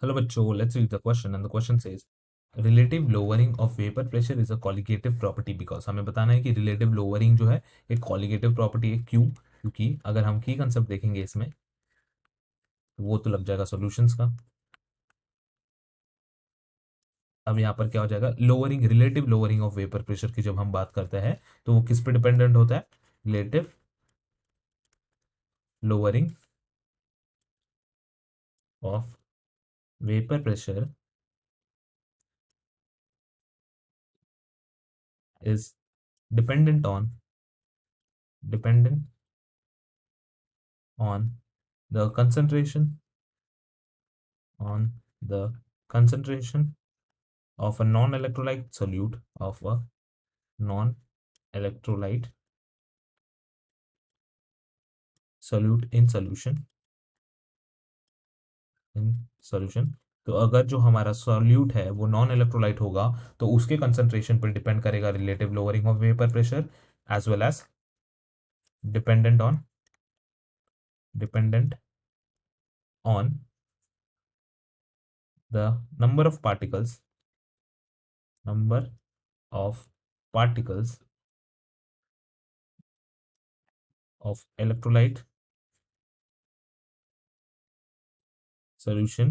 Hello बच्चों, let's read the question and the question says relative lowering of vapor pressure is a colligative property because हमें बताना है कि relative lowering जो है एक colligative property है। क्यों? क्योंकि अगर हम की कंसेप्ट देखेंगे इसमें तो वो तो लग जाएगा सॉल्यूशंस का। अब यहाँ पर क्या हो जाएगा, lowering, relative lowering of vapour pressure की जब हम बात करते हैं तो वो किस पे डिपेंडेंट होता है? Relative lowering of vapour pressure is dependent on the concentration on the concentration of a non-electrolyte solute of a non-electrolyte solute in solution। तो अगर जो हमारा सॉल्यूट है वो नॉन इलेक्ट्रोलाइट होगा तो उसके कंसंट्रेशन पर डिपेंड करेगा relative lowering of vapour pressure as well as dependent on dependent on the number of particles number of particles of electrolyte solution।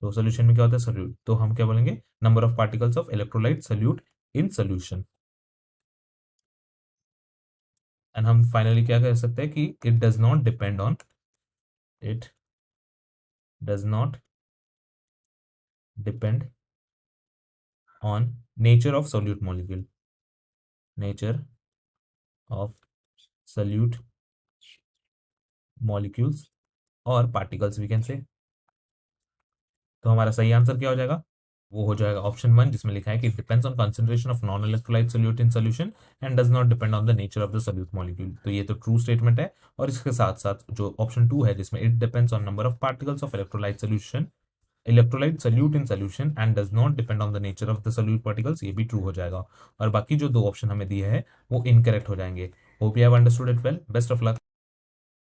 तो सोल्यूशन में क्या होता है? सोल्यूट। तो हम क्या बोलेंगे? Number of particles of electrolyte solute in solution. And हम फाइनली क्या कह सकते हैं कि it does not depend on nature of solute molecule nature of solute molecules और पार्टिकल्स वी कैन से। तो हमारा सही आंसर क्या हो जाएगा? वो हो जाएगा ऑप्शन 1, जिसमें लिखा है कि depends on concentration of non electrolyte solute in solution and does not depend on the nature of the solute molecule. तो ये तो ट्रू स्टेटमेंट है। और इसके साथ साथ जो ऑप्शन 2 है जिसमें it depends on number of particles of electrolyte solute in solution and does not depend on the nature of the solute particles, ये भी ट्रू हो जाएगा। और बाकी जो दो ऑप्शन हमें दिए हैं वो इनकरेक्ट हो जाएंगे। Hope you have understood it well. Best of luck.